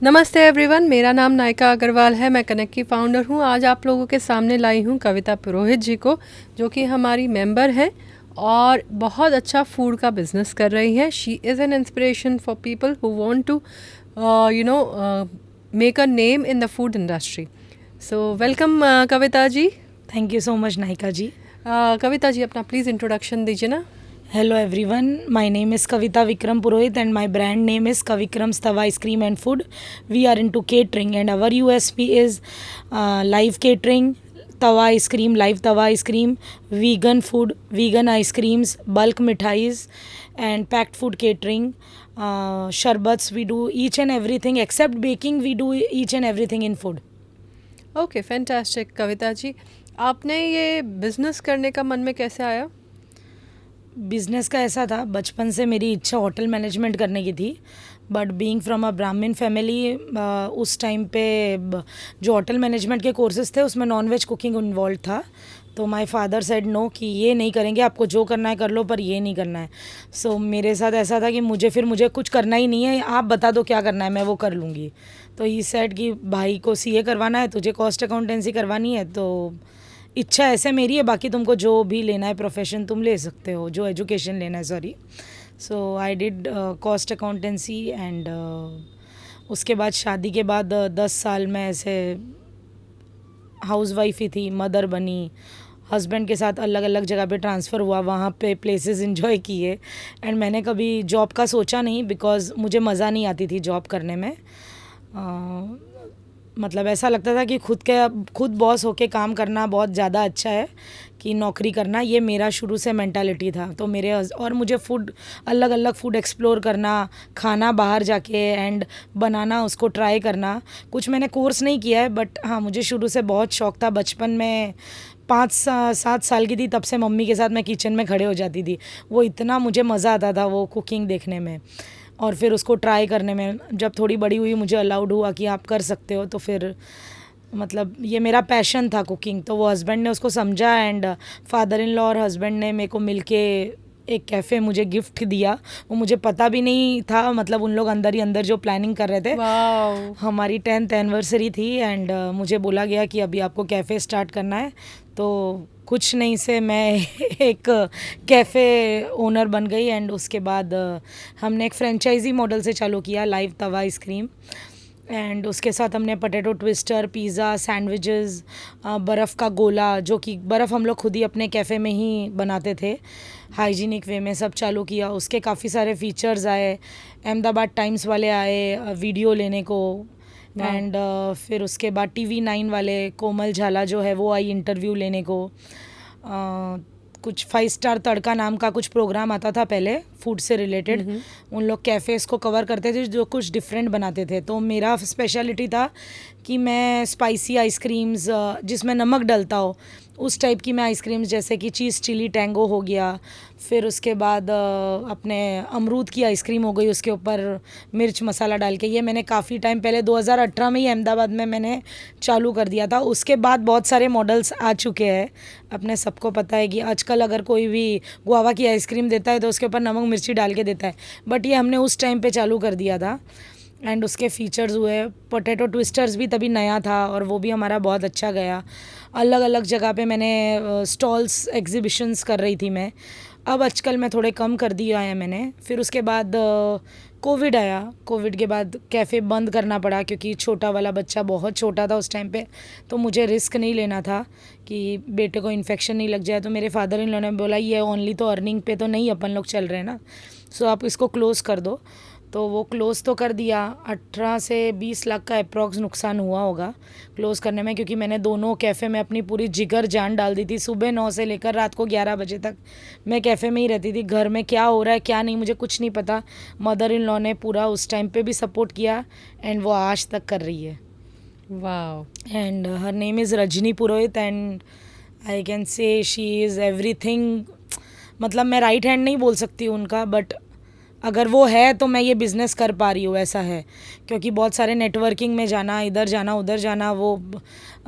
नमस्ते एवरीवन, मेरा नाम नायका अग्रवाल है। मैं कनेक्ट की फाउंडर हूँ। आज आप लोगों के सामने लाई हूँ कविता पुरोहित जी को, जो कि हमारी मेंबर हैं और बहुत अच्छा फूड का बिजनेस कर रही हैं। She is an inspiration for people who want to make a name in the food industry. So welcome Kavita ji. Thank you so much Nayika ji. Kavita ji, अपना प्लीज़ इंट्रोडक्शन दीजिए ना। Hello everyone, my name is Kavita Vikram Purohit and my brand name is Kavikram's Tava Ice Cream and Food. We are into catering and our USP is live catering, Tava Ice Cream, live Tava Ice Cream, vegan food, vegan ice creams, bulk mithais and packed food catering. Sharbats, we do each and everything except baking, we do each and everything in food. Okay, fantastic. Kavita ji, आपने ये business करने का मन में कैसे आया? Business का ऐसा था, बचपन से मेरी इच्छा होटल मैनेजमेंट करने की थी, बट बीइंग फ्रॉम अ ब्राह्मण फैमिली उस टाइम पे जो होटल मैनेजमेंट के कोर्सेज थे उसमें नॉनवेज कुकिंग इन्वॉल्व था। तो माय फादर सेड नो कि ये नहीं करेंगे, आपको जो करना है कर लो पर ये नहीं करना है। सो मेरे साथ ऐसा था कि मुझे कुछ करना ही नहीं है, आप बता दो क्या करना है, मैं वो कर लूँगी। तो ही सेड कि भाई को सीए करवाना है, तुझे कॉस्ट अकाउंटेंसी करवानी है, तो इच्छा ऐसे मेरी है, बाकी तुमको जो भी लेना है प्रोफेशन तुम ले सकते हो, जो एजुकेशन लेना है, sorry. So I did cost accountancy and उसके बाद शादी के बाद 10 साल में ऐसे हाउसवाइफ ही थी, मदर बनी, हस्बैंड के साथ अलग अलग जगह पे ट्रांसफ़र हुआ, वहाँ पे प्लेसेस इन्जॉय किए। एंड मैंने कभी जॉब का सोचा नहीं, बिकॉज़ मुझे मज़ा नहीं आती थी जॉब करने में। मतलब ऐसा लगता था कि खुद बॉस होके काम करना बहुत ज़्यादा अच्छा है कि नौकरी करना, ये मेरा शुरू से मेंटालिटी था। तो और मुझे फूड अलग अलग फूड एक्सप्लोर करना, खाना बाहर जाके एंड बनाना, उसको ट्राई करना। कुछ मैंने कोर्स नहीं किया है, बट हाँ मुझे शुरू से बहुत शौक़ था। बचपन में 5-7 साल की थी तब से मम्मी के साथ मैं किचन में खड़े हो जाती थी। वो इतना मुझे मज़ा आता था वो कुकिंग देखने में और फिर उसको ट्राई करने में। जब थोड़ी बड़ी हुई, मुझे अलाउड हुआ कि आप कर सकते हो, तो फिर मतलब ये मेरा पैशन था कुकिंग। तो वो हस्बैंड ने उसको समझा एंड फादर इन लॉ और हस्बैंड ने मेरे को मिलके एक कैफ़े मुझे गिफ्ट दिया। वो मुझे पता भी नहीं था, मतलब उन लोग अंदर ही अंदर जो प्लानिंग कर रहे थे। हमारी 10th एनिवर्सरी थी एंड मुझे बोला गया कि अभी आपको कैफ़े स्टार्ट करना है। तो कुछ नहीं से मैं एक कैफ़े ओनर बन गई एंड उसके बाद हमने एक फ्रेंचाइजी मॉडल से चालू किया, लाइव तवा आइसक्रीम। एंड उसके साथ हमने पोटैटो ट्विस्टर, पिज़्ज़ा, सैंडविचेस, बर्फ़ का गोला, जो कि बर्फ़ हम लोग खुद ही अपने कैफ़े में ही बनाते थे, हाइजीनिक वे में सब चालू किया। उसके काफ़ी सारे फीचर्स आए, अहमदाबाद टाइम्स वाले आए वीडियो लेने को एंड फिर उसके बाद TV9 वाले कोमल झाला जो है वो आई इंटरव्यू लेने को। कुछ 5 स्टार तड़का नाम का कुछ प्रोग्राम आता था पहले फूड से रिलेटेड। उन लोग कैफ़ेज़ को कवर करते थे जो कुछ डिफरेंट बनाते थे। तो मेरा स्पेशलिटी था कि मैं स्पाइसी आइसक्रीम्स जिसमें नमक डलता हो उस टाइप की मैं आइसक्रीम्स, जैसे कि चीज़ चिली टैंगो हो गया, फिर उसके बाद अपने अमरूद की आइसक्रीम हो गई, उसके ऊपर मिर्च मसाला डाल के। ये मैंने काफ़ी टाइम पहले 2018 में ही अहमदाबाद में मैंने चालू कर दिया था। उसके बाद बहुत सारे मॉडल्स आ चुके हैं। अपने सबको पता है कि आजकल अगर कोई भी गुआवा की आइसक्रीम देता है तो उसके ऊपर नमक मिर्ची डाल के देता है, बट ये हमने उस टाइम पे चालू कर दिया था। एंड उसके फीचर्स हुए, पोटैटो ट्विस्टर्स भी तभी नया था और वो भी हमारा बहुत अच्छा गया। अलग अलग जगह पे मैंने स्टॉल्स, एग्जीबिशंस कर रही थी मैं। अब आजकल मैं थोड़े कम कर दिया है मैंने। फिर उसके बाद कोविड आया। कोविड के बाद कैफ़े बंद करना पड़ा क्योंकि छोटा वाला बच्चा बहुत छोटा था उस टाइम पे, तो मुझे रिस्क नहीं लेना था कि बेटे को इन्फेक्शन नहीं लग जाए। तो मेरे फादर इन लॉ ने बोला ये ओनली तो अर्निंग पे तो नहीं अपन लोग चल रहे हैं ना, सो आप इसको क्लोज़ कर दो। तो वो क्लोज़ तो कर दिया। 18 से 20 लाख का अप्रॉक्स नुकसान हुआ होगा क्लोज़ करने में, क्योंकि मैंने दोनों कैफ़े में अपनी पूरी जिगर जान डाल दी थी। सुबह 9 से लेकर रात को 11 बजे तक मैं कैफ़े में ही रहती थी। घर में क्या हो रहा है क्या नहीं मुझे कुछ नहीं पता। मदर इन लॉ ने पूरा उस टाइम पे भी सपोर्ट किया एंड वो आज तक कर रही है। वाह। And her name is Rajni Purohit and I can say she is everything. मतलब मैं राइट हैंड नहीं बोल सकती उनका, बट अगर वो है तो मैं ये बिज़नेस कर पा रही हूँ, ऐसा है। क्योंकि बहुत सारे नेटवर्किंग में जाना, इधर जाना उधर जाना, वो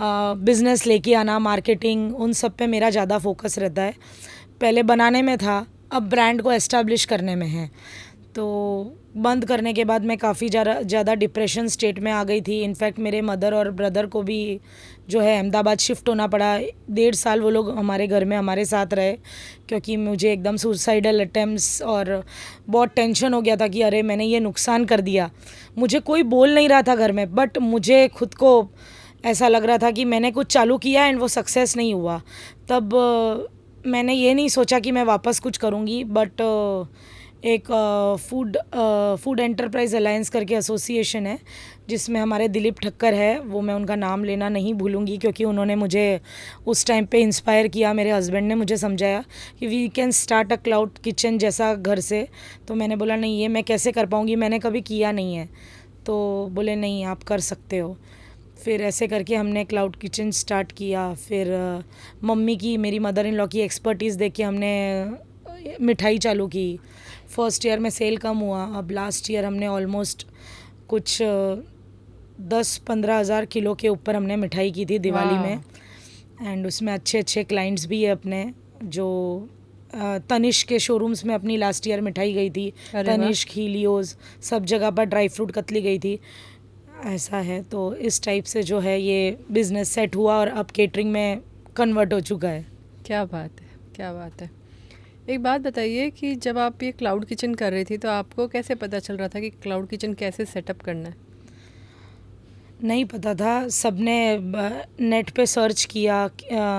बिज़नेस लेके आना, मार्केटिंग, उन सब पे मेरा ज़्यादा फोकस रहता है। पहले बनाने में था, अब ब्रांड को एस्टैब्लिश करने में है। तो बंद करने के बाद मैं काफ़ी ज़्यादा डिप्रेशन स्टेट में आ गई थी। इनफैक्ट मेरे मदर और ब्रदर को भी जो है अहमदाबाद शिफ्ट होना पड़ा। 1.5 साल वो लोग हमारे घर में हमारे साथ रहे, क्योंकि मुझे एकदम सुसाइडल अटेम्प्ट्स और बहुत टेंशन हो गया था कि अरे मैंने ये नुकसान कर दिया। मुझे कोई बोल नहीं रहा था घर में, बट मुझे खुद को ऐसा लग रहा था कि मैंने कुछ चालू किया एंड वो सक्सेस नहीं हुआ। तब मैंने ये नहीं सोचा कि मैं वापस कुछ करूँगी, बट एक फूड एंटरप्राइज अलायंस करके एसोसिएशन है जिसमें हमारे दिलीप ठक्कर है, वो मैं उनका नाम लेना नहीं भूलूंगी क्योंकि उन्होंने मुझे उस टाइम पे इंस्पायर किया। मेरे हस्बैंड ने मुझे समझाया कि we can start a cloud kitchen जैसा घर से। तो मैंने बोला नहीं, ये मैं कैसे कर पाऊँगी, मैंने कभी किया नहीं है। तो बोले नहीं, आप कर सकते हो। फिर ऐसे करके हमने क्लाउड किचन स्टार्ट किया। फिर मम्मी की, मेरी मदर इन लॉ की एक्सपर्टीज़ देख के हमने मिठाई चालू की। फर्स्ट ईयर में सेल कम हुआ, अब लास्ट ईयर हमने ऑलमोस्ट कुछ 10-15 हज़ार किलो के ऊपर हमने मिठाई की थी दिवाली में। एंड उसमें अच्छे अच्छे क्लाइंट्स भी है अपने, जो तनिष्क के शोरूम्स में अपनी लास्ट ईयर मिठाई गई थी। तनिष्क, हीलियोज़, सब जगह पर ड्राई फ्रूट कतली गई थी। ऐसा है, तो इस टाइप से जो है ये बिज़नेस सेट हुआ और अब केटरिंग में कन्वर्ट हो चुका है। क्या बात है, क्या बात है। एक बात बताइए कि जब आप ये क्लाउड किचन कर रही थी तो आपको कैसे पता चल रहा था कि क्लाउड किचन कैसे सेटअप करना है? नहीं पता था, सबने नेट पे सर्च किया।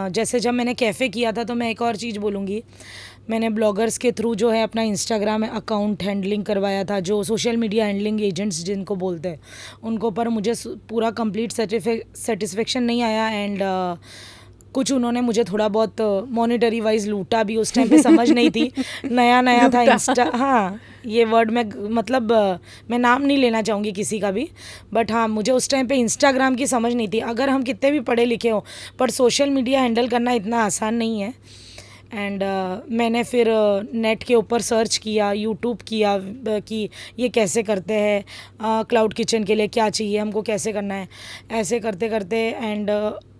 जैसे जब मैंने कैफ़े किया था, तो मैं एक और चीज़ बोलूँगी, मैंने ब्लॉगर्स के थ्रू जो है अपना इंस्टाग्राम अकाउंट हैंडलिंग करवाया था, जो सोशल मीडिया हैंडलिंग एजेंट्स जिनको बोलते हैं उनको, पर मुझे पूरा कंप्लीट सेटिस्फेक्शन नहीं आया। एंड कुछ उन्होंने मुझे थोड़ा बहुत मॉनेटरी वाइज लूटा भी। उस टाइम पे समझ नहीं थी, नया नया था इंस्टा। हाँ, ये वर्ड में मतलब मैं नाम नहीं लेना चाहूँगी किसी का भी, बट हाँ, मुझे उस टाइम पे इंस्टाग्राम की समझ नहीं थी। अगर हम कितने भी पढ़े लिखे हो, पर सोशल मीडिया हैंडल करना इतना आसान नहीं है। एंड मैंने फिर नेट के ऊपर सर्च किया, यूट्यूब किया कि ये कैसे करते हैं, क्लाउड किचन के लिए क्या चाहिए, हमको कैसे करना है। ऐसे करते करते एंड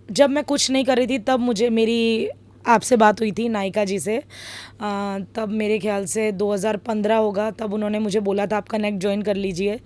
जब मैं कुछ नहीं कर रही थी, तब मेरी आपसे बात हुई थी नायिका जी से। तब मेरे ख्याल से 2015 होगा, तब उन्होंने मुझे बोला था आप कनेक्ट ज्वाइन कर लीजिए।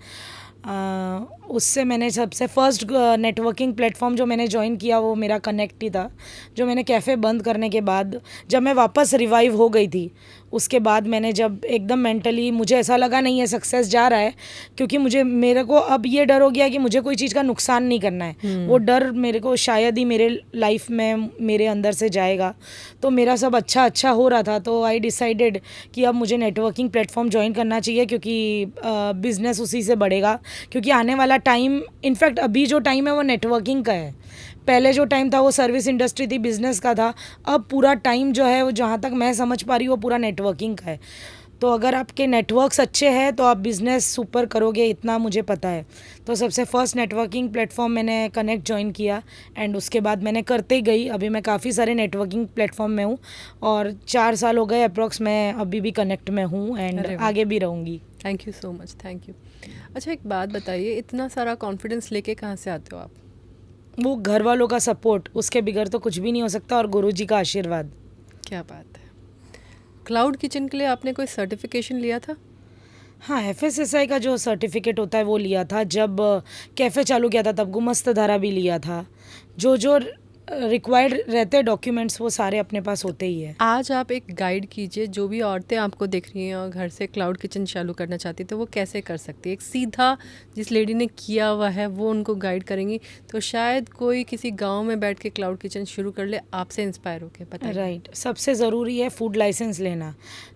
उससे मैंने सबसे फर्स्ट नेटवर्किंग प्लेटफॉर्म जो मैंने ज्वाइन किया वो मेरा कनेक्ट ही था, जो मैंने कैफ़े बंद करने के बाद जब मैं वापस रिवाइव हो गई थी, उसके बाद मैंने जब एकदम मेंटली मुझे ऐसा लगा नहीं है सक्सेस जा रहा है, क्योंकि मेरे को अब ये डर हो गया कि मुझे कोई चीज़ का नुकसान नहीं करना है। वो डर मेरे को शायद ही मेरे लाइफ में मेरे अंदर से जाएगा। तो मेरा सब अच्छा हो रहा था, तो आई डिसाइडेड कि अब मुझे नेटवर्किंग प्लेटफॉर्म ज्वाइन करना चाहिए, क्योंकि बिज़नेस उसी से बढ़ेगा। क्योंकि आने वाला टाइम, इनफैक्ट अभी जो टाइम है वो नेटवर्किंग का है। पहले जो टाइम था वो सर्विस इंडस्ट्री थी, बिज़नेस का था। अब पूरा टाइम जो है वो, जहाँ तक मैं समझ पा रही हूँ, वो पूरा नेटवर्किंग का है। तो अगर आपके नेटवर्क्स अच्छे हैं तो आप बिज़नेस सुपर करोगे, इतना मुझे पता है। तो सबसे फर्स्ट नेटवर्किंग प्लेटफॉर्म मैंने कनेक्ट ज्वाइन किया एंड उसके बाद मैंने करते ही गई। अभी मैं काफ़ी सारे नेटवर्किंग प्लेटफॉर्म में हूँ और 4 साल हो गए अप्रॉक्स, मैं अभी भी कनेक्ट में हूँ एंड आगे भी रहूँगी। Thank you so much, thank you. अच्छा, एक बात बताइए, इतना सारा कॉन्फिडेंस लेके कहाँ से आते हो आप? वो घर वालों का सपोर्ट, उसके बगैर तो कुछ भी नहीं हो सकता, और गुरुजी का आशीर्वाद। क्या बात है। क्लाउड किचन के लिए आपने कोई सर्टिफिकेशन लिया था? हाँ, FSSAI का जो सर्टिफिकेट होता है वो लिया था। जब कैफ़े चालू किया था तब गुमस्त धारा भी लिया था। जो रिक्वायर्ड रहते डॉक्यूमेंट्स वो सारे अपने पास होते ही है। आज आप एक गाइड कीजिए, जो भी औरतें आपको देख रही हैं और घर से क्लाउड किचन चालू करना चाहती तो वो कैसे कर सकती है? एक सीधा जिस लेडी ने किया हुआ है वो उनको गाइड करेंगी, तो शायद कोई किसी गांव में बैठ के क्लाउड किचन शुरू कर ले आपसे इंस्पायर होकर। बताइए। राइट, सबसे ज़रूरी है फूड लाइसेंस लेना।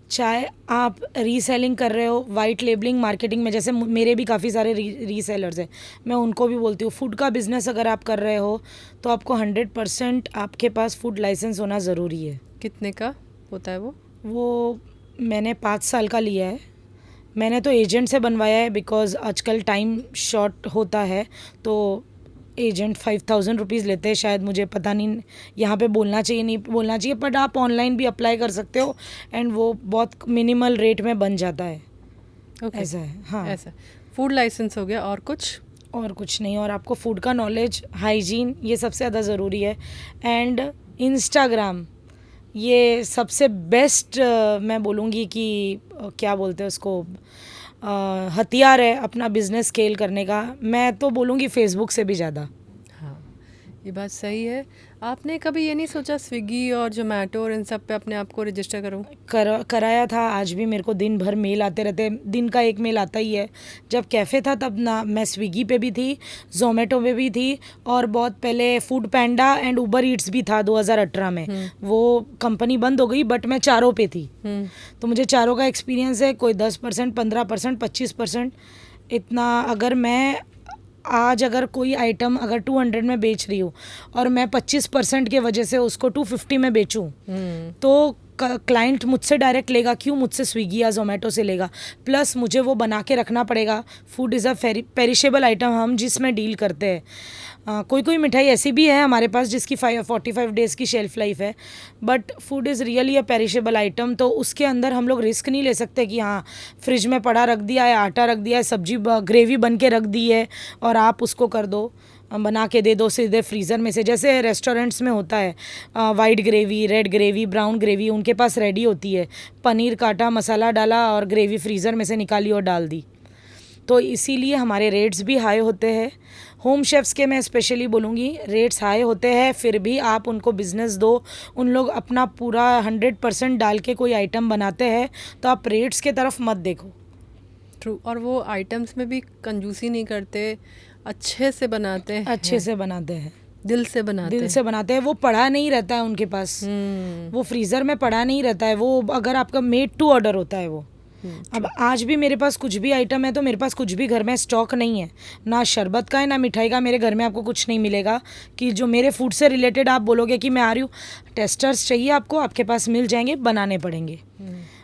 चाहे आप रीसेलिंग कर रहे हो, वाइट लेबलिंग, मार्केटिंग में, जैसे मेरे भी काफ़ी सारे रीसेलर्स हैं, मैं उनको भी बोलती हूँ, फूड का बिज़नेस अगर आप कर रहे हो तो आपको 100% आपके पास फूड लाइसेंस होना ज़रूरी है। कितने का होता है वो मैंने 5 साल का लिया है। मैंने तो एजेंट से बनवाया है, बिकॉज़ आजकल टाइम शॉर्ट होता है, तो एजेंट 5000 रुपीज़ लेते हैं शायद, मुझे पता नहीं यहाँ पे बोलना चाहिए नहीं बोलना चाहिए, बट आप ऑनलाइन भी अप्लाई कर सकते हो एंड वो बहुत मिनिमल रेट में बन जाता है। ओके, ऐसा है। हाँ, ऐसा फूड लाइसेंस हो गया, और कुछ नहीं। और आपको फूड का नॉलेज, हाइजीन, ये सबसे ज़्यादा ज़रूरी है। एंड इंस्टाग्राम, ये सबसे बेस्ट मैं बोलूँगी कि क्या बोलते हैं उसको, हथियार है अपना बिजनेस स्केल करने का, मैं तो बोलूँगी फेसबुक से भी ज़्यादा। हाँ, ये बात सही है। आपने कभी ये नहीं सोचा स्विगी और जोमेटो और इन सब पे अपने आप को रजिस्टर करूँ? कराया था। आज भी मेरे को दिन भर मेल आते रहते हैं, दिन का एक मेल आता ही है। जब कैफ़े था तब ना मैं स्विगी पे भी थी, जोमेटो पे भी थी, और बहुत पहले food panda and Uber Yeats भी था 2018 में। वो कंपनी बंद हो गई बट मैं चारों पे थी, तो मुझे चारों का एक्सपीरियंस है। कोई 10%, 15%, 25% इतना। अगर मैं आज अगर कोई आइटम अगर 200 में बेच रही हूँ और मैं 25% के वजह से उसको 250 में बेचूँ, तो क्लाइंट मुझसे डायरेक्ट लेगा क्यों, मुझसे स्विगी या जोमेटो से लेगा। प्लस मुझे वो बना के रखना पड़ेगा। Food is a perishable item हम जिसमें डील करते हैं। कोई कोई मिठाई ऐसी भी है हमारे पास जिसकी 45 डेज़ की शेल्फ लाइफ है, but food is really a perishable item. तो उसके अंदर हम लोग रिस्क नहीं ले सकते कि हाँ फ्रिज में पड़ा रख दिया है, आटा रख दिया है, सब्जी ग्रेवी बन के रख दी है और आप उसको कर दो, बना के दे दो सीधे फ्रीज़र में से। जैसे रेस्टोरेंट्स में होता है white gravy, red gravy, brown gravy उनके पास रेडी होती है। पनीर काटा, मसाला डाला और ग्रेवी फ्रीज़र में से निकाली और डाल दी। तो इसीलिए हमारे रेट्स भी हाई होते हैं। होम शेफ्स के मैं स्पेशली बोलूँगी रेट्स हाई होते हैं, फिर भी आप उनको बिज़नेस दो। उन लोग अपना पूरा 100% डाल के कोई आइटम बनाते हैं, तो आप रेट्स के तरफ मत देखो। ट्रू। और वो आइटम्स में भी कंजूसी नहीं करते, अच्छे से बनाते हैं, अच्छे से बनाते हैं, दिल से बनाते दिल से बनाते हैं। वो पड़ा नहीं रहता है उनके पास, वो फ्रीज़र में पड़ा नहीं रहता है। वो अगर आपका मेड टू ऑर्डर होता है वो। अब आज भी मेरे पास कुछ भी आइटम है तो मेरे पास कुछ भी घर में स्टॉक नहीं है, ना शरबत का है ना मिठाई का। मेरे घर में आपको कुछ नहीं मिलेगा कि जो मेरे फूड से रिलेटेड आप बोलोगे कि मैं आ रही हूँ। टेस्टर्स चाहिए आपको, आपके पास मिल जाएंगे, बनाने पड़ेंगे।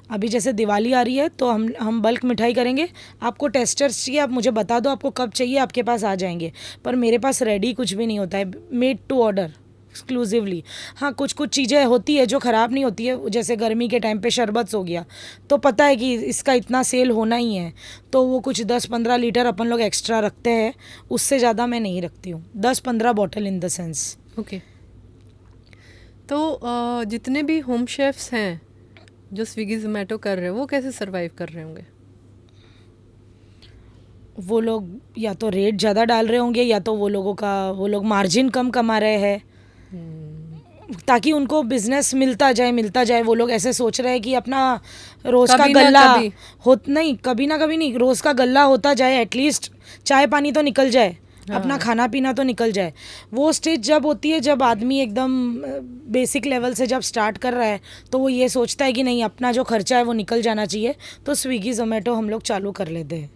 अभी जैसे दिवाली आ रही है तो हम बल्क मिठाई करेंगे, आपको टेस्टर्स चाहिए, आप मुझे बता दो आपको कब चाहिए, आपके पास आ जाएंगे। पर मेरे पास रेडी कुछ भी नहीं होता है, मेड टू ऑर्डर एक्सक्लूसिवली। हाँ, कुछ कुछ चीज़ें होती है जो ख़राब नहीं होती है। जैसे गर्मी के टाइम पे शरबत हो गया, तो पता है कि इसका इतना सेल होना ही है, तो वो कुछ 10-15 लीटर अपन लोग एक्स्ट्रा रखते हैं। उससे ज़्यादा मैं नहीं रखती हूँ, 10-15 bottle in the sense. Okay. तो जितने भी होम शेफ्स हैं जो स्विगी जोमेटो कर रहे हैं, वो कैसे सरवाइव कर रहे होंगे? वो लोग या तो रेट ज़्यादा डाल रहे होंगे, या तो वो लोग मार्जिन कम कमा रहे हैं, ताकि उनको बिजनेस मिलता जाए। वो लोग ऐसे सोच रहे हैं कि अपना रोज का गल्ला कभी ना कभी नहीं, रोज का गल्ला होता जाए, एटलीस्ट चाय पानी तो निकल जाए, अपना खाना पीना तो निकल जाए। वो स्टेज जब होती है जब आदमी एकदम बेसिक लेवल से जब स्टार्ट कर रहा है, तो वो ये सोचता है कि नहीं अपना जो खर्चा है वो निकल जाना चाहिए, तो स्विगी जोमेटो हम लोग चालू कर लेते हैं।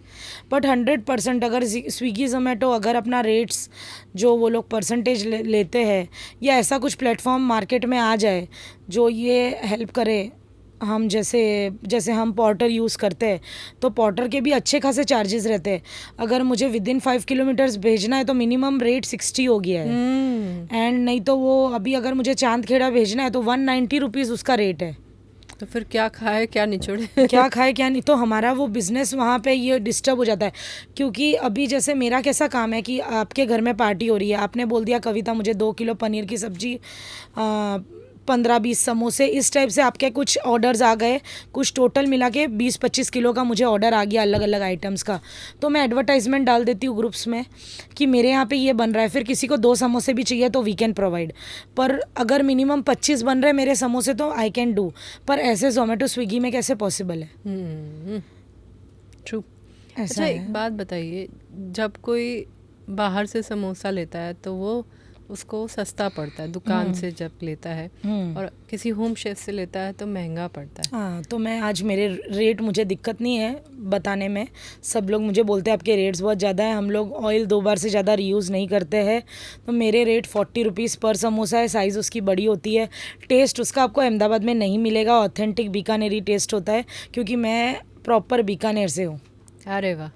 बट 100% अगर स्विगी जोमेटो अगर अपना रेट्स जो वो लोग परसेंटेज लेते हैं, या ऐसा कुछ प्लेटफॉर्म मार्केट में आ जाए जो ये हेल्प करे, हम जैसे हम पोर्टर यूज़ करते हैं, तो पोर्टर के भी अच्छे खासे चार्जेस रहते हैं। अगर मुझे विदिन 5 किलोमीटर्स भेजना है तो मिनिमम रेट 60 हो गया है। एंड नहीं तो वो अभी अगर मुझे चांदखेड़ा भेजना है तो 190 रुपीज़ उसका रेट है। तो फिर क्या खाए क्या निचोड़े क्या खाए क्या नहीं, तो हमारा वो बिज़नेस वहाँ पे ये डिस्टर्ब हो जाता है। क्योंकि अभी जैसे मेरा कैसा काम है कि आपके घर में पार्टी हो रही है, आपने बोल दिया कविता मुझे 2 किलो पनीर की सब्जी, 15-20 समोसे, इस टाइप से आपके कुछ ऑर्डर्स आ गए, कुछ टोटल मिला के 20-25 किलो का मुझे ऑर्डर आ गया अलग अलग आइटम्स का। तो मैं एडवर्टाइजमेंट डाल देती हूँ ग्रुप्स में कि मेरे यहाँ पे ये बन रहा है, फिर किसी को 2 समोसे भी चाहिए तो वी कैन प्रोवाइड। पर अगर मिनिमम 25 बन रहे मेरे समोसे तो आई कैन डू, पर ऐसे जोमेटो स्विगी में कैसे पॉसिबल है? ट्रू। ऐसा अच्छा, एक बात बताइए, जब कोई बाहर से समोसा लेता है तो वो उसको सस्ता पड़ता है दुकान से जब लेता है, और किसी होम शेफ से लेता है तो महंगा पड़ता है। हाँ, तो मैं आज मेरे रेट मुझे दिक्कत नहीं है बताने में। सब लोग मुझे बोलते हैं आपके रेट्स बहुत ज़्यादा है, हम लोग ऑयल 2 बार से ज़्यादा रीयूज़ नहीं करते हैं। तो मेरे रेट 40 रुपीज़ पर समोसा है, साइज़ उसकी बड़ी होती है। टेस्ट उसका आपको अहमदाबाद में नहीं मिलेगा, ऑथेंटिक बीकानेरी टेस्ट होता है, क्योंकि मैं प्रॉपर बीकानेर से हूँ। अरे वाह।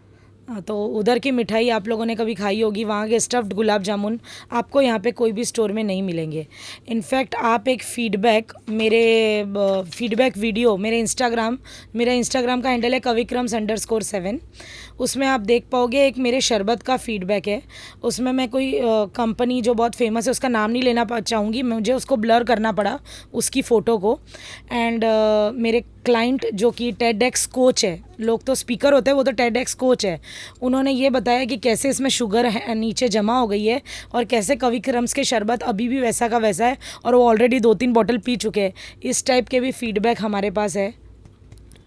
तो उधर की मिठाई आप लोगों ने कभी खाई होगी, वहाँ के स्टफ्ड गुलाब जामुन आपको यहाँ पे कोई भी स्टोर में नहीं मिलेंगे। इनफैक्ट आप एक फीडबैक वीडियो मेरा इंस्टाग्राम का हैंडल है kavikrams_7, उसमें आप देख पाओगे एक मेरे शरबत का फीडबैक है। उसमें मैं कोई कंपनी जो बहुत फेमस है उसका नाम नहीं लेना चाहूँगी, मुझे उसको ब्लर करना पड़ा उसकी फ़ोटो को। एंड मेरे क्लाइंट जो कि TEDx कोच है, लोग तो स्पीकर होते हैं, वो तो TEDx कोच है, उन्होंने ये बताया कि कैसे इसमें शुगर नीचे जमा हो गई है और कैसे कवि क्रम्स के शरबत अभी भी वैसा का वैसा है और वो ऑलरेडी 2-3 बॉटल पी चुके हैं। इस टाइप के भी फीडबैक हमारे पास है।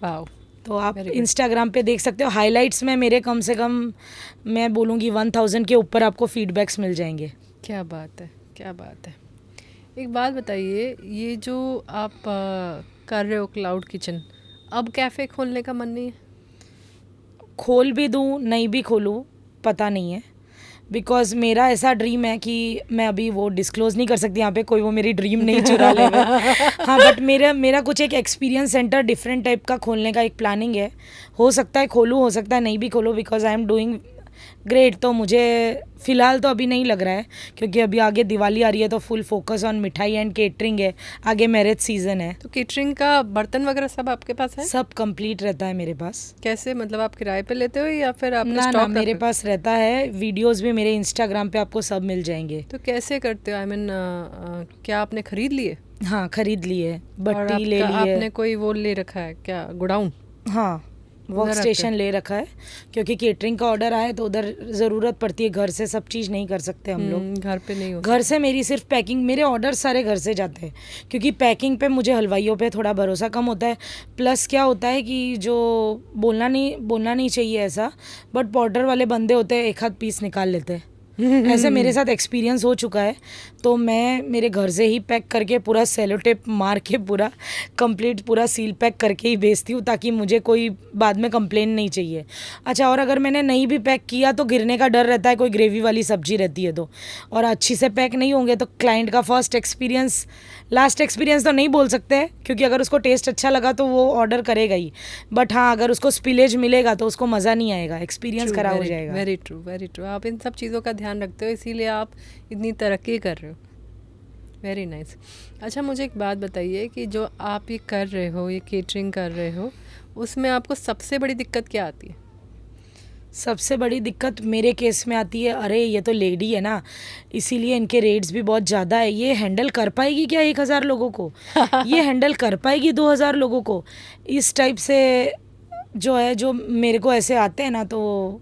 वाओ। तो आप इंस्टाग्राम पे देख सकते हो, हाइलाइट्स में मेरे कम से कम मैं बोलूँगी 1000 के ऊपर आपको फीडबैक्स मिल जाएंगे। क्या बात है, क्या बात है। एक बात बताइए, ये जो आप कर रहे हो क्लाउड किचन, अब कैफ़े खोलने का मन नहीं है? खोल भी दूँ नहीं भी खोलूँ पता नहीं है, बिकॉज मेरा ऐसा ड्रीम है कि मैं अभी वो डिस्क्लोज नहीं कर सकती यहाँ पे, कोई वो मेरी ड्रीम नहीं चुरा लेगा। हाँ, बट मेरा कुछ एक एक्सपीरियंस सेंटर डिफरेंट टाइप का खोलने का एक प्लानिंग है। हो सकता है खोलूँ, हो सकता है नहीं भी खोलूँ, because I am doing great. तो मुझे फ़िलहाल तो अभी नहीं लग रहा है, क्योंकि अभी आगे दिवाली आ रही है तो फुल फोकस ऑन मिठाई एंड केटरिंग है, आगे मैरिज सीज़न है। तो केटरिंग का बर्तन वगैरह सब आपके पास है? सब कंप्लीट रहता है मेरे पास। कैसे, मतलब आप किराए पे लेते हो या फिर आपने ना स्टॉक मेरे पास रहता है, वीडियोस भी मेरे इंस्टाग्राम पे आपको सब मिल जाएंगे। तो कैसे करते हो? आई मीन क्या आपने खरीद लिए? हाँ, खरीद लिए, बट्टी ले ली है। आपने कोई वो ले रखा है क्या, गोडाउन? हाँ, वर्क स्टेशन ले रखा है, क्योंकि केटरिंग का ऑर्डर आए तो उधर ज़रूरत पड़ती है, घर से सब चीज़ नहीं कर सकते हम लोग, घर पे नहीं हो। घर से मेरी सिर्फ पैकिंग, मेरे ऑर्डर सारे घर से जाते हैं, क्योंकि पैकिंग पे मुझे हलवाइयों पे थोड़ा भरोसा कम होता है। प्लस क्या होता है कि जो बोलना नहीं चाहिए ऐसा, बट बॉर्डर वाले बंदे होते हैं, एक हाथ पीस निकाल लेते हैं। ऐसे मेरे साथ एक्सपीरियंस हो चुका है, तो मैं मेरे घर से ही पैक करके पूरा सेलो टेप मार के पूरा कंप्लीट पूरा सील पैक करके ही भेजती हूँ, ताकि मुझे कोई बाद में कंप्लेन नहीं चाहिए। अच्छा, और अगर मैंने नहीं भी पैक किया तो गिरने का डर रहता है, कोई ग्रेवी वाली सब्जी रहती है तो, और अच्छी से पैक नहीं होंगे तो क्लाइंट का फर्स्ट एक्सपीरियंस लास्ट एक्सपीरियंस तो नहीं बोल सकते हैं, क्योंकि अगर उसको टेस्ट अच्छा लगा तो वो ऑर्डर करेगा ही, बट हाँ, अगर उसको स्पिलेज मिलेगा तो उसको मज़ा नहीं आएगा, एक्सपीरियंस खराब हो जाएगा। Very true, very true. आप इन सब चीज़ों का ध्यान रखते हो, इसीलिए आप इतनी तरक्की कर रहे हो। Very nice. अच्छा, मुझे एक बात बताइए कि जो आप ये कर रहे हो, ये केटरिंग कर रहे हो, उसमें आपको सबसे बड़ी दिक्कत क्या आती है? सबसे बड़ी दिक्कत मेरे केस में आती है, अरे ये तो लेडी है ना, इसीलिए इनके रेट्स भी बहुत ज़्यादा है, ये हैंडल कर पाएगी क्या 1000 लोगों को? ये हैंडल कर पाएगी 2000 लोगों को? इस टाइप से जो है, जो मेरे को ऐसे आते हैं ना, तो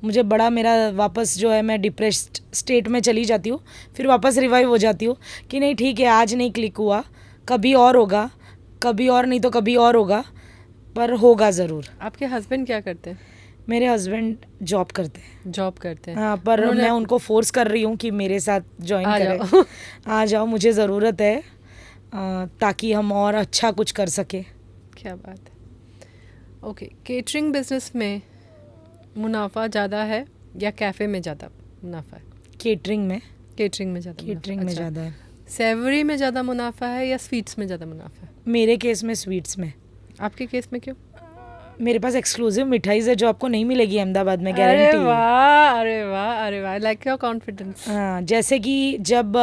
मुझे बड़ा, मेरा वापस जो है, मैं डिप्रेस्ड स्टेट में चली जाती हूँ, फिर वापस रिवाइव हो जाती हूँ कि नहीं ठीक है, आज नहीं क्लिक हुआ, कभी और होगा, कभी और नहीं तो कभी और होगा, पर होगा ज़रूर। आपके हस्बैंड क्या करते हैं? मेरे हस्बैंड जॉब करते हैं। जॉब करते हैं? हाँ, पर मैं उनको फोर्स कर रही हूँ कि मेरे साथ ज्वाइन करें। आ जाओ, मुझे ज़रूरत है, ताकि हम और अच्छा कुछ कर सके। क्या बात है। ओके, केटरिंग बिजनेस में मुनाफा ज़्यादा है या कैफ़े में ज़्यादा मुनाफा है? केटरिंग में ज़्यादा है। सेवरी में ज़्यादा मुनाफा है या स्वीट्स में ज़्यादा मुनाफा है? मेरे केस में स्वीट्स में। आपके केस में क्यों? मेरे पास एक्सक्लूसिव मिठाईज है जो आपको नहीं मिलेगी अहमदाबाद में, गारंटी। अरे वाह, अरे वाह, अरे वाह, लाइक योर कॉन्फिडेंस। हाँ, जैसे कि जब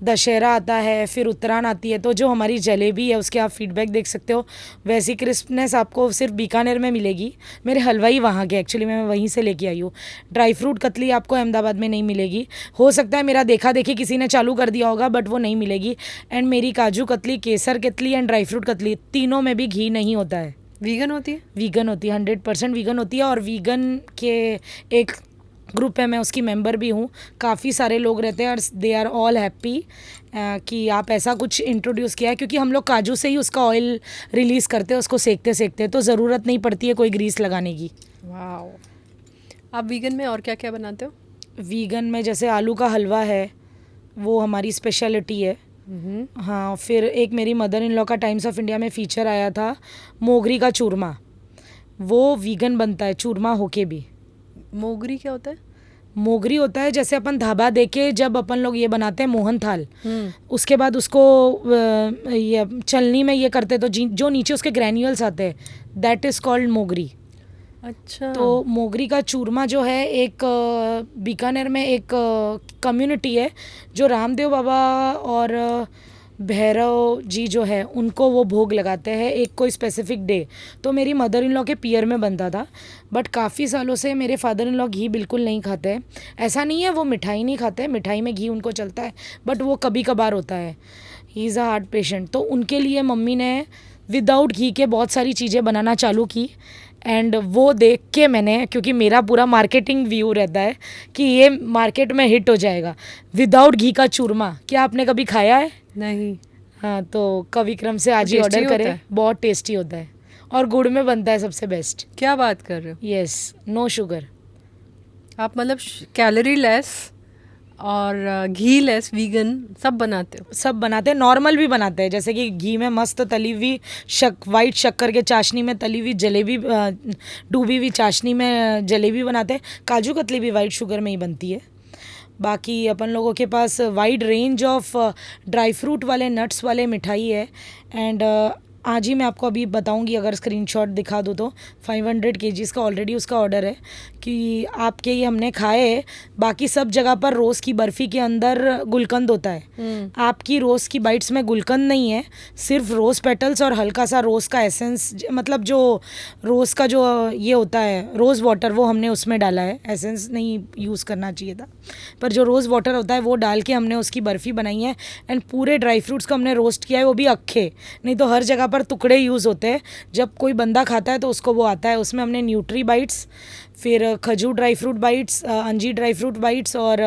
दशहरा आता है, फिर उत्तरायण आती है, तो जो हमारी जलेबी है उसके आप फीडबैक देख सकते हो, वैसी क्रिस्पनेस आपको सिर्फ बीकानेर में मिलेगी। मेरे हलवाई वहाँ के, एक्चुअली मैं वहीं से लेके आई हूँ। ड्राई फ्रूट कतली आपको अहमदाबाद में नहीं मिलेगी, हो सकता है मेरा देखा देखी किसी ने चालू कर दिया होगा, बट वो नहीं मिलेगी। एंड मेरी kaju katli, kesar katli and dry fruit katli, तीनों में भी घी नहीं होता है। वीगन होती है? वीगन होती है, 100% वीगन होती है। और वीगन के एक ग्रुप है, मैं उसकी मेंबर भी हूँ, काफ़ी सारे लोग रहते हैं और दे आर ऑल हैप्पी कि आप ऐसा कुछ इंट्रोड्यूस किया है, क्योंकि हम लोग काजू से ही उसका ऑयल रिलीज़ करते हैं, उसको सेकते सेकते, तो ज़रूरत नहीं पड़ती है कोई ग्रीस लगाने की। वाओ। आप वीगन में और क्या क्या बनाते हो? वीगन में जैसे आलू का हलवा है, वो हमारी स्पेशलिटी है। हाँ, फिर एक मेरी मदर इन लॉ का टाइम्स ऑफ इंडिया में फीचर आया था, मोगरी का चूरमा, वो वीगन बनता है चूरमा होके भी। मोगरी क्या होता है? मोगरी होता है, जैसे अपन ढाबा देके जब अपन लोग ये बनाते हैं मोहन थाल, उसके बाद उसको ये चलनी में ये करते, तो जो नीचे उसके ग्रैन्यूल्स आते हैं, दैट इज़ कॉल्ड मोगरी। अच्छा। तो मोगरी का चूरमा जो है, एक बीकानेर में एक कम्युनिटी है जो रामदेव बाबा और भैरव जी जो है उनको वो भोग लगाते हैं एक कोई स्पेसिफिक डे। तो मेरी मदर इन लॉ के पियर में बनता था, बट काफ़ी सालों से मेरे फादर इन लॉ घी बिल्कुल नहीं खाते हैं। ऐसा नहीं है वो मिठाई नहीं खाते, मिठाई में घी उनको चलता है, बट वो कभी कभार होता है। He is a heart patient, तो उनके लिए मम्मी ने विदाउट घी के बहुत सारी चीज़ें बनाना चालू की। एंड वो देख के मैंने, क्योंकि मेरा पूरा मार्केटिंग व्यू रहता है कि ये मार्केट में हिट हो जाएगा, विदाउट घी का चूरमा। क्या आपने कभी खाया है? नहीं। हाँ, तो कविक्रम से आज ही टेस्टी ऑर्डर होता करें। है? बहुत टेस्टी होता है और गुड़ में बनता है, सबसे बेस्ट। क्या बात कर रहे हो? Yes, no sugar. आप मतलब कैलोरी लेस और घी लेस वीगन सब बनाते हो? सब बनाते हैं, नॉर्मल भी बनाते हैं, जैसे कि घी में मस्त तली हुई वाइट शक्कर के चाशनी में तली हुई जलेबी, डूबी हुई चाशनी में जलेबी बनाते हैं। काजू कतली भी वाइट शुगर में ही बनती है। बाकी अपन लोगों के पास wide range of dry fruit वाले, नट्स वाले मिठाई है। एंड आज ही मैं आपको अभी बताऊंगी, अगर स्क्रीनशॉट दिखा दूँ तो 500 kgs का ऑलरेडी उसका ऑर्डर है कि आपके ये हमने खाए। बाकी सब जगह पर रोज़ की बर्फ़ी के अंदर गुलकंद होता है, आपकी रोज़ की बाइट्स में गुलकंद नहीं है, सिर्फ रोज़ पेटल्स और हल्का सा रोज़ का एसेंस, मतलब जो रोज़ का जो ये होता है रोज़ वाटर, वो हमने उसमें डाला है। एसेंस नहीं यूज़ करना चाहिए था, पर जो रोज़ वाटर होता है वो डाल के हमने उसकी बर्फ़ी बनाई है। एंड पूरे ड्राई फ्रूट्स को हमने रोस्ट किया है, वो भी अक्खे, नहीं तो हर जगह पर टुकड़े यूज़ होते हैं। जब कोई बंदा खाता है तो उसको वो आता है। उसमें हमने न्यूट्री बाइट्स, फिर खजूर ड्राई फ्रूट बाइट्स, अंजीर ड्राई फ्रूट बाइट्स और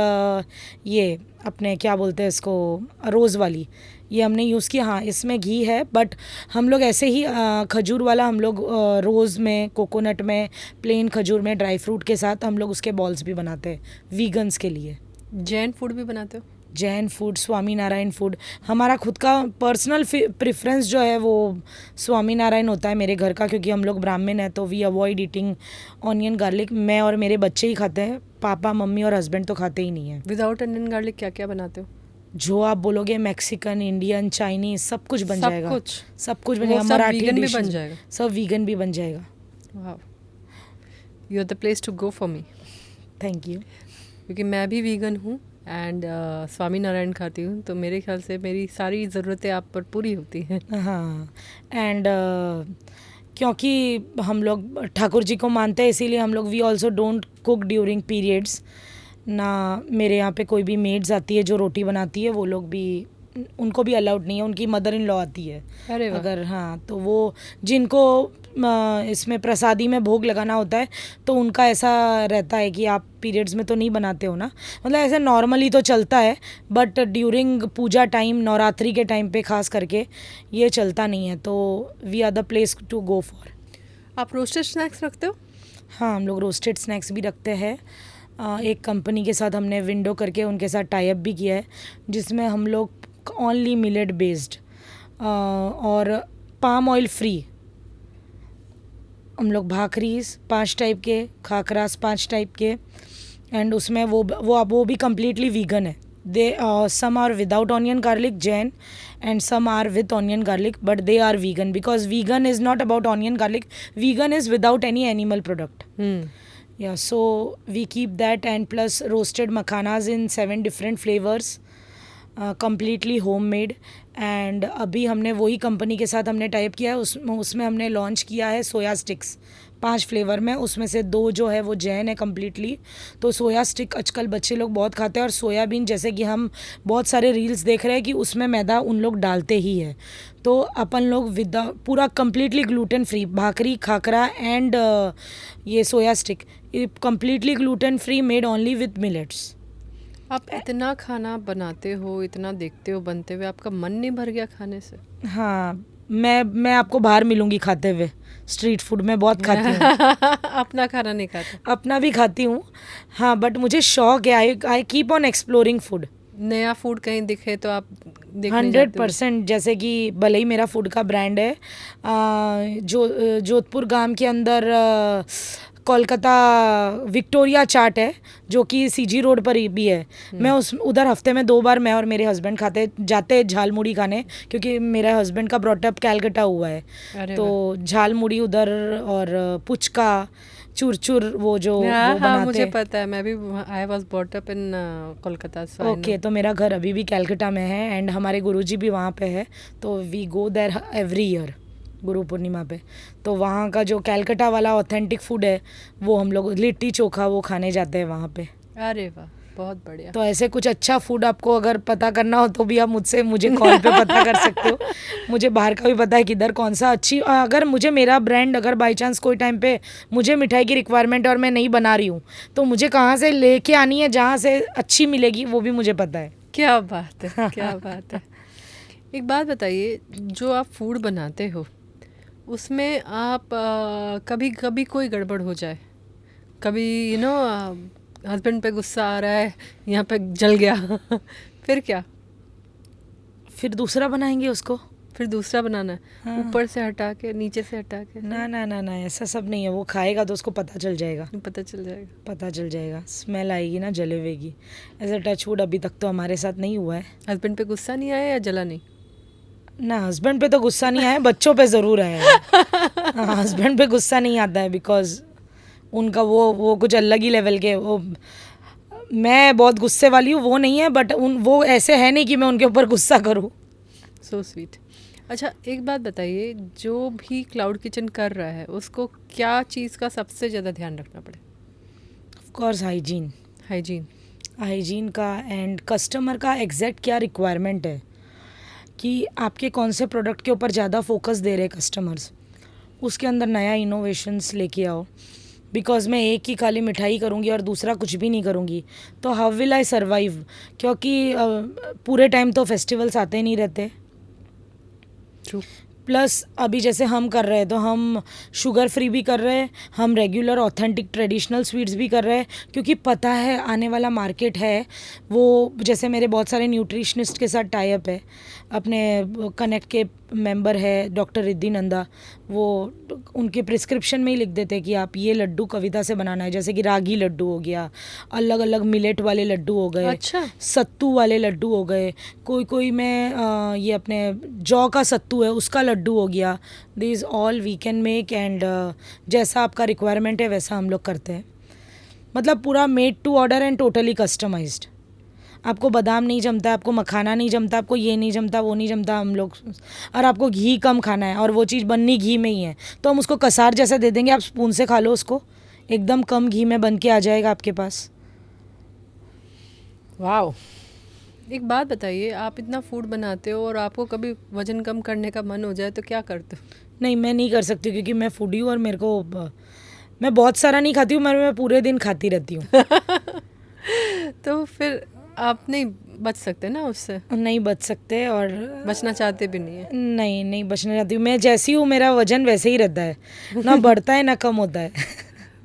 ये अपने क्या बोलते हैं इसको, रोज़ वाली, ये हमने यूज़ किया। हाँ, इसमें घी है, बट हम लोग ऐसे ही खजूर वाला हम लोग रोज़ में, कोकोनट में, प्लेन खजूर में, ड्राई फ्रूट के साथ हम लोग उसके बॉल्स भी बनाते हैं वीगन्स के लिए। जैन फूड भी बनाते हो? जैन फूड, स्वामी नारायण फूड, हमारा खुद का पर्सनल प्रेफरेंस जो है वो स्वामी नारायण होता है मेरे घर का, क्योंकि हम लोग ब्राह्मण हैं तो we avoid eating onion garlic. मैं और मेरे बच्चे ही खाते हैं, पापा मम्मी और हस्बैंड तो खाते ही नहीं हैं। विदाउट अनियन गार्लिक क्या क्या बनाते हो? जो आप बोलोगे, मैक्सिकन, इंडियन, चाइनीज, सब कुछ बन सब जाएगा। कुछ? सब कुछ बन वो जाएगा, सब मराठी vegan भी dishes, बन जाएगा? सब वीगन भी बन जाएगा। वाह, you are the place to go for me. Thank you. क्योंकि मैं भी वीगन हूँ एंड स्वामी नारायण खाती हूँ, तो मेरे ख्याल से मेरी सारी ज़रूरतें आप पर पूरी होती हैं। हाँ, एंड क्योंकि हम लोग ठाकुर जी को मानते हैं, इसीलिए हम लोग we also don't cook during periods ना। मेरे यहाँ पे कोई भी मेड्स आती है जो रोटी बनाती है, वो लोग भी, उनको भी अलाउड नहीं है, उनकी मदर इन लॉ आती है। अरे वाह। अगर हाँ, तो वो जिनको इसमें प्रसादी में भोग लगाना होता है तो उनका ऐसा रहता है कि आप पीरियड्स में तो नहीं बनाते हो ना, मतलब ऐसे नॉर्मली तो चलता है, but during puja time, Navratri के टाइम पे खास करके ये चलता नहीं है। तो we are the place to go for. आप रोस्टेड स्नैक्स रखते हो? हाँ, हम लोग रोस्टेड स्नैक्स भी रखते हैं। एक कंपनी के साथ हमने विंडो करके उनके साथ टाई अप भी किया है, जिसमें हम लोग ओनली मिलेट बेस्ड और पाम ऑयल फ्री, हम लोग भाखरीज 5 टाइप के, खाखरास 5 टाइप के, एंड उसमें वो भी कम्प्लीटली वीगन है। They some are without onion garlic Jain and some are with onion garlic, but they are vegan because vegan is not about onion garlic, vegan is without any animal product. Yeah, so we keep that, and plus roasted makhanas in 7 different flavors, completely homemade. And अभी हमने वही company के साथ हमने type किया है, उसमें हमने लॉन्च किया है सोया स्टिक्स 5 फ्लेवर में, उसमें से 2 जो है वो जैन है कम्प्लीटली। तो सोया स्टिक आजकल बच्चे लोग बहुत खाते हैं, और सोयाबीन जैसे कि हम बहुत सारे रील्स देख रहे हैं कि उसमें मैदा उन लोग डालते ही है, तो अपन लोग पूरा completely gluten free bhakri, khakra and ये soya stick completely gluten free, made only with millets. आप इतना खाना बनाते हो, इतना देखते हो बनते हुए, आपका मन नहीं भर गया खाने से? हाँ, मैं आपको बाहर मिलूंगी खाते हुए, स्ट्रीट फूड में बहुत खाती हूँ। अपना खाना नहीं खाते? अपना भी खाती हूँ, हाँ, बट मुझे शौक है, I keep on exploring food. नया फूड कहीं दिखे तो आप 100%, जैसे कि भले ही मेरा फूड का ब्रांड है, जोधपुर गांव के अंदर कोलकाता विक्टोरिया चाट है, जो कि सीजी रोड पर भी है। मैं उधर हफ्ते में 2 बार मैं और मेरे हस्बैंड जाते झालमुड़ी खाने, क्योंकि मेरे हस्बैंड का ब्रॉटअप कैलकाटा हुआ है, तो झालमुड़ी उधर, और पुचका, चुरचुर, वो जो हाँ, वो बनाते, मुझे पता है, मैं भी I was bought up in Kolkata. Okay, तो मेरा घर अभी भी कैलकाटा में है, एंड हमारे गुरुजी भी वहाँ पे है, तो we go there every year Guru Purnima पे। तो वहाँ का जो कैलकाटा वाला ऑथेंटिक फूड है, वो हम लोग लिट्टी चोखा वो खाने जाते हैं वहाँ पे। अरे वाह, बहुत बढ़िया। तो ऐसे कुछ अच्छा फूड आपको अगर पता करना हो तो भी आप मुझे कॉल पे पता कर सकते हो। मुझे बाहर का भी पता है किधर कौन सा अच्छी, अगर मुझे मेरा ब्रांड अगर बाई चांस कोई टाइम पे मुझे मिठाई की रिक्वायरमेंट है और मैं नहीं बना रही हूँ तो मुझे कहाँ से लेके आनी है, जहाँ से अच्छी मिलेगी वो भी मुझे पता है। क्या बात है, क्या बात है। एक बात बताइए, जो आप फूड बनाते हो उसमें आप कभी कभी कोई गड़बड़ हो जाए, कभी हस्बैंड पे गुस्सा आ रहा है, यहाँ पे जल गया फिर क्या? फिर दूसरा बनाएंगे उसको। फिर दूसरा बनाना है, हाँ। ऊपर से हटा के, नीचे से हटा के? ना ना ना ना, ऐसा सब नहीं है। वो खाएगा तो उसको पता चल जाएगा, पता चल जाएगा। पता चल जाएगा, स्मेल आएगी ना, जले हुएगी। ऐसा टचवुड अभी तक तो हमारे साथ नहीं हुआ है। हस्बैंड पे गुस्सा नहीं आया या जला नहीं? ना, हस्बैंड पे तो गुस्सा नहीं आया, बच्चों पे ज़रूर आया है। हाँ, हस्बैंड पे गुस्सा नहीं आता है बिकॉज उनका वो कुछ अलग ही लेवल के, वो मैं बहुत गुस्से वाली हूँ, वो नहीं है, बट वो ऐसे है नहीं कि मैं उनके ऊपर गुस्सा करूँ। So sweet. अच्छा, एक बात बताइए, जो भी क्लाउड किचन कर रहा है उसको क्या चीज़ का सबसे ज़्यादा ध्यान रखना पड़े? ऑफ कोर्स हाइजीन, हाइजीन का, एंड कस्टमर का एग्जैक्ट क्या रिक्वायरमेंट है कि आपके कौन से प्रोडक्ट के ऊपर ज़्यादा फोकस दे रहे हैं कस्टमर्स, उसके अंदर नया इनोवेशंस लेके आओ। बिकॉज मैं एक ही खाली मिठाई करूँगी और दूसरा कुछ भी नहीं करूँगी तो हाउ विल आई सर्वाइव, क्योंकि पूरे टाइम तो फेस्टिवल्स आते नहीं रहते। ट्रू। प्लस अभी जैसे हम कर रहे हैं तो हम शुगर फ्री भी कर रहे हैं, हम रेगुलर ऑथेंटिक ट्रेडिशनल स्वीट्स भी कर रहे हैं, क्योंकि पता है आने वाला मार्केट है वो। जैसे मेरे बहुत सारे न्यूट्रिशनिस्ट के साथ टाई अप है, अपने कनेक्ट के मेंबर है डॉक्टर रिद्धि नंदा, वो उनके प्रिस्क्रिप्शन में ही लिख देते हैं कि आप ये लड्डू कविता से बनाना है। जैसे कि रागी लड्डू हो गया, अलग अलग मिलेट वाले लड्डू हो गए, अच्छा। सत्तू वाले लड्डू हो गए, कोई मैं ये अपने जौ का सत्तू है उसका लड्डू हो गया। This all we can make, and जैसा आपका रिक्वायरमेंट है वैसा हम लोग करते हैं। मतलब पूरा made to order and totally customised. आपको बादाम नहीं जमता, आपको मखाना नहीं जमता, आपको ये नहीं जमता, वो नहीं जमता, हम लोग, और आपको घी कम खाना है और वो चीज़ बननी घी में ही है तो हम उसको कसार जैसा दे देंगे, आप स्पून से खा लो उसको, एकदम कम घी में बन के आ जाएगा आपके पास। वाओ। एक बात बताइए, आप इतना फूड बनाते हो और आपको कभी वजन कम करने का मन हो जाए तो क्या करते हो? नहीं, मैं नहीं कर सकती क्योंकि मैं फूडी हूँ और मेरे को मैं बहुत सारा नहीं खाती हूँ, मैं पूरे दिन खाती रहती हूँ। तो फिर आप नहीं बच सकते ना उससे? नहीं बच सकते, और बचना चाहते भी नहीं है? नहीं बचना चाहती हूँ। मैं जैसी हूँ मेरा वजन वैसे ही रहता है, ना बढ़ता है ना कम होता है।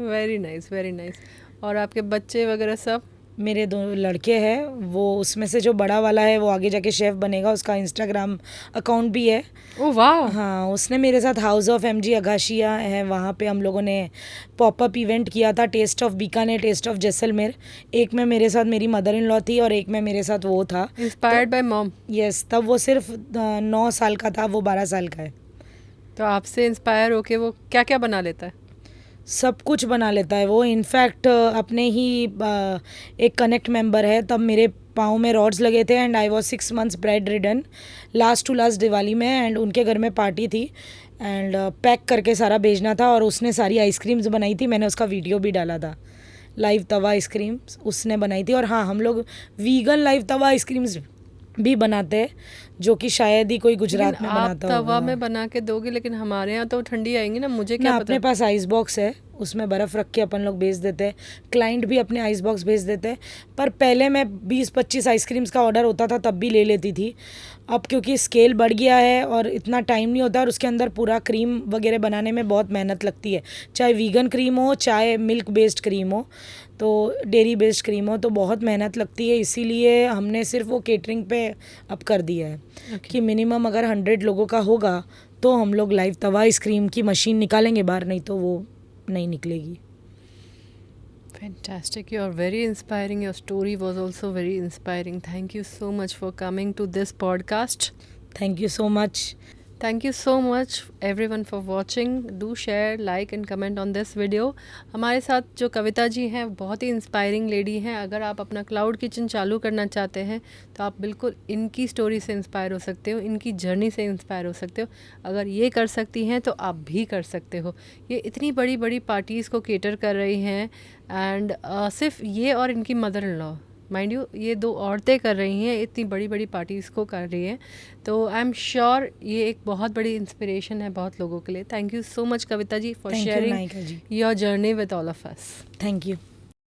Very nice, very nice. और आपके बच्चे वगैरह सब? मेरे 2 लड़के हैं, वो उसमें से जो बड़ा वाला है वो आगे जाके शेफ़ बनेगा, उसका इंस्टाग्राम अकाउंट भी है। ओह वाह। हाँ, उसने मेरे साथ हाउस ऑफ एमजी अगाशिया है वहाँ पे हम लोगों ने पॉपअप इवेंट किया था, taste of Bikaner, taste of Jaisalmer. एक में मेरे साथ मेरी मदर इन लॉ थी और एक में मेरे साथ वो था, इंस्पायर्ड बाय मॉम। यस। तब वो सिर्फ 9 साल का था, वो 12 साल का है। तो आपसे इंस्पायर होके वो क्या क्या बना लेता है? सब कुछ बना लेता है वो। इनफैक्ट अपने ही एक कनेक्ट मेंबर है, तब मेरे पाँव में रॉड्स लगे थे and I was 6 months bed ridden last to last Diwali में, एंड उनके घर में पार्टी थी एंड पैक करके सारा भेजना था और उसने सारी आइसक्रीम्स बनाई थी, मैंने उसका वीडियो भी डाला था। लाइव तवा आइसक्रीम्स उसने बनाई थी। और हाँ, हम लोग वीगन लाइव तवा आइसक्रीम्स भी बनाते हैं, जो कि शायद ही कोई गुजरात में बनाता होगा। आप तवा में बना के दोगे, लेकिन हमारे यहाँ तो ठंडी आएंगी ना, मुझे क्या ना, पता। अपने पास आइस बॉक्स है, उसमें बर्फ़ रख के अपन लोग भेज देते हैं, क्लाइंट भी अपने आइस बॉक्स भेज देते हैं। पर पहले मैं 20-25 आइसक्रीम्स का ऑर्डर होता था तब भी ले लेती थी। अब क्योंकि स्केल बढ़ गया है और इतना टाइम नहीं होता, और उसके अंदर पूरा क्रीम वगैरह बनाने में बहुत मेहनत लगती है, चाहे वीगन क्रीम हो चाहे मिल्क बेस्ड क्रीम हो, तो डेयरी बेस्ड क्रीम हो, तो बहुत मेहनत लगती है। इसीलिए हमने सिर्फ वो केटरिंग पे अब कर दिया है कि मिनिमम अगर 100 लोगों का होगा तो हम लोग लाइव तवा आइसक्रीम की मशीन निकालेंगे बाहर, नहीं तो वो नहीं निकलेगी। Fantastic, you are very inspiring. Your story was also very inspiring. Thank you so much for coming to this podcast. Thank you so much. Thank you so much everyone for watching. Do share, like and comment on this video. हमारे साथ जो कविता जी हैं बहुत ही inspiring lady हैं। अगर आप अपना cloud kitchen चालू करना चाहते हैं तो आप बिल्कुल इनकी स्टोरी से इंस्पायर हो सकते हो, इनकी जर्नी से इंस्पायर हो सकते हो। अगर ये कर सकती हैं तो आप भी कर सकते हो। ये इतनी बड़ी बड़ी पार्टीज़ को केटर कर रही हैं, एंड सिर्फ ये और इनकी mother in law, mind you ये 2 औरतें कर रही हैं, इतनी बड़ी बड़ी पार्टीज़ को कर रही हैं, तो आई एम श्योर ये एक बहुत बड़ी इंस्पिरेशन है बहुत लोगों के लिए. Thank you so much Kavita ji for Thank you, sharing Nayika ji. Your journey with all of us. Thank you.